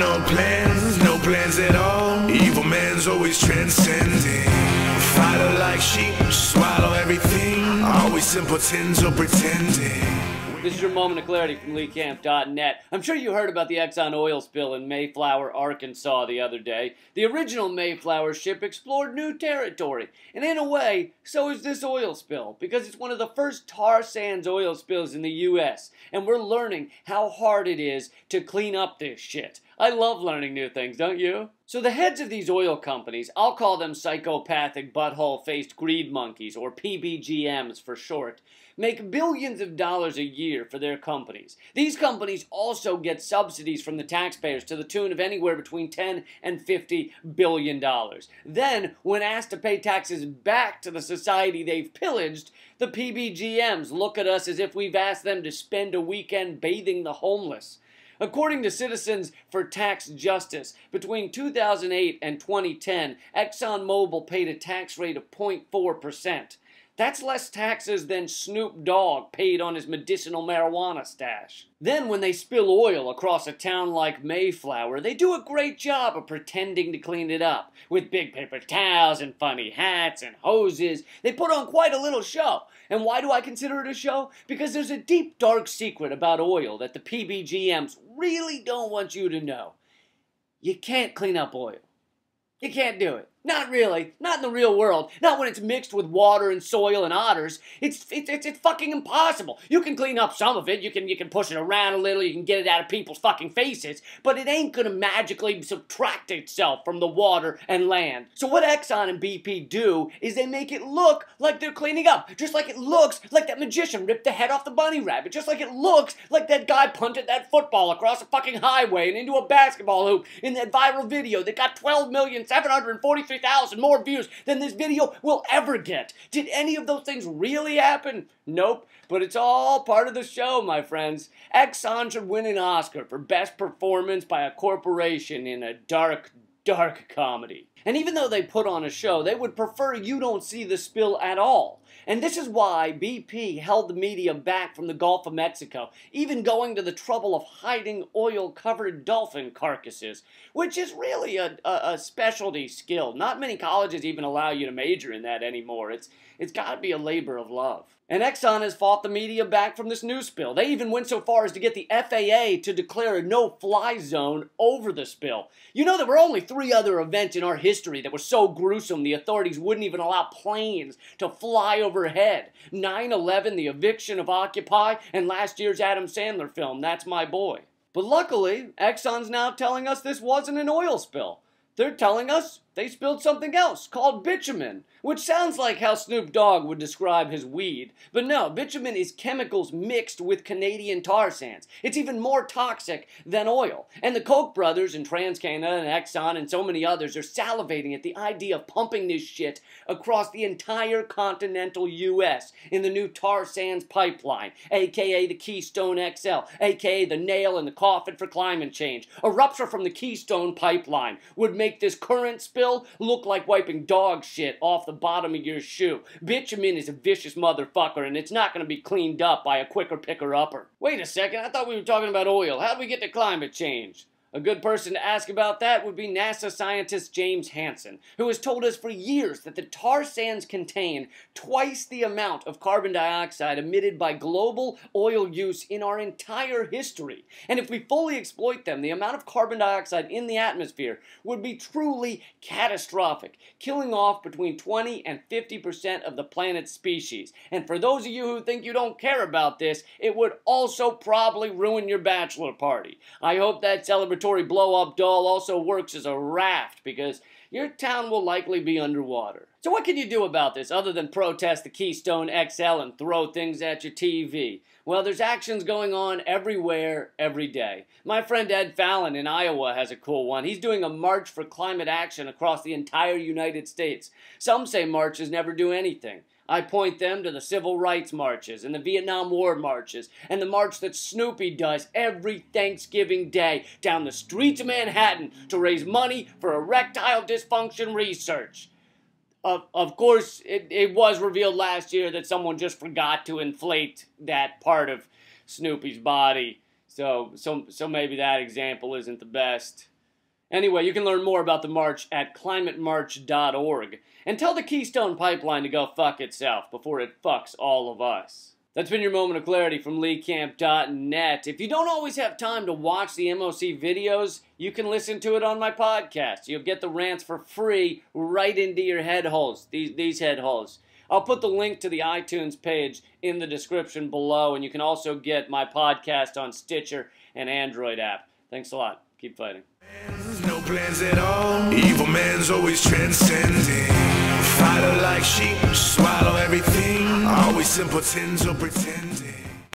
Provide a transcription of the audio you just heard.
no plans at all. Evil man's always transcending. Fighter like sheep, swallow everything. Always simpletons or pretending. This is your moment of clarity from LeeCamp.net. I'm sure you heard about the Exxon oil spill in Mayflower, Arkansas the other day. The original Mayflower ship explored new territory, and in a way, so is this oil spill, because it's one of the first tar sands oil spills in the U.S., and we're learning how hard it is to clean up this shit. I love learning new things, don't you? So the heads of these oil companies, I'll call them psychopathic butthole-faced greed monkeys, or PBGMs for short, make billions of dollars a year for their companies. These companies also get subsidies from the taxpayers to the tune of anywhere between $10 and $50 billion. Then, when asked to pay taxes back to the society they've pillaged, the PBGMs look at us as if we've asked them to spend a weekend bathing the homeless. According to Citizens for Tax Justice, between 2008 and 2010, ExxonMobil paid a tax rate of 0.4%. That's less taxes than Snoop Dogg paid on his medicinal marijuana stash. Then when they spill oil across a town like Mayflower, they do a great job of pretending to clean it up. With big paper towels and funny hats and hoses, they put on quite a little show. And why do I consider it a show? Because there's a deep, dark secret about oil that the PBGMs really don't want you to know. You can't clean up oil. You can't do it. Not really. Not in the real world. Not when it's mixed with water and soil and otters. It's fucking impossible. You can clean up some of it. You can push it around a little. You can get it out of people's fucking faces. But it ain't gonna magically subtract itself from the water and land. So what Exxon and BP do is they make it look like they're cleaning up. Just like it looks like that magician ripped the head off the bunny rabbit. Just like it looks like that guy punted that football across a fucking highway and into a basketball hoop in that viral video that got 12,743,000 more views than this video will ever get. Did any of those things really happen? Nope. But it's all part of the show, my friends. Exxon should win an Oscar for best performance by a corporation in a dark, dark comedy. And even though they put on a show, they would prefer you don't see the spill at all. And this is why BP held the media back from the Gulf of Mexico, even going to the trouble of hiding oil-covered dolphin carcasses, which is really a specialty skill. Not many colleges even allow you to major in that anymore. It's got to be a labor of love. And Exxon has fought the media back from this new spill. They even went so far as to get the FAA to declare a no-fly zone over the spill. You know, there were only 3 other events in our history that were so gruesome the authorities wouldn't even allow planes to fly overhead. 9/11, the eviction of Occupy, and last year's Adam Sandler film, That's My Boy. But luckily, Exxon's now telling us this wasn't an oil spill. They're telling us they spilled something else called bitumen, which sounds like how Snoop Dogg would describe his weed. But no, bitumen is chemicals mixed with Canadian tar sands. It's even more toxic than oil. And the Koch brothers and TransCanada and Exxon and so many others are salivating at the idea of pumping this shit across the entire continental U.S. in the new tar sands pipeline, aka the Keystone XL, aka the nail in the coffin for climate change. A rupture from the Keystone pipeline would make this current spill look like wiping dog shit off the bottom of your shoe. Bitumen is a vicious motherfucker, and it's not going to be cleaned up by a quicker picker-upper. Wait a second, I thought we were talking about oil. How'd we get to climate change? A good person to ask about that would be NASA scientist James Hansen, who has told us for years that the tar sands contain twice the amount of carbon dioxide emitted by global oil use in our entire history. And if we fully exploit them, the amount of carbon dioxide in the atmosphere would be truly catastrophic, killing off between 20 and 50% of the planet's species. And for those of you who think you don't care about this, it would also probably ruin your bachelor party. I hope that celebratory blow-up doll also works as a raft, because your town will likely be underwater. So what can you do about this other than protest the Keystone XL and throw things at your TV? Well, there's actions going on everywhere, every day. My friend Ed Fallon in Iowa has a cool one. He's doing a march for climate action across the entire United States. Some say marches never do anything. I point them to the civil rights marches and the Vietnam War marches and the march that Snoopy does every Thanksgiving Day down the streets of Manhattan to raise money for erectile dysfunction research. Of course, it was revealed last year that someone just forgot to inflate that part of Snoopy's body. So maybe that example isn't the best. Anyway, you can learn more about the march at climatemarch.org. And tell the Keystone Pipeline to go fuck itself before it fucks all of us. That's been your moment of clarity from LeeCamp.net. If you don't always have time to watch the MOC videos, you can listen to it on my podcast. You'll get the rants for free right into your head holes, these head holes. I'll put the link to the iTunes page in the description below, and you can also get my podcast on Stitcher and Android app. Thanks a lot. Keep fighting. No plans at all. Evil man's always transcending. Fighter like sheep, swallow everything. Always simpletons or pretend.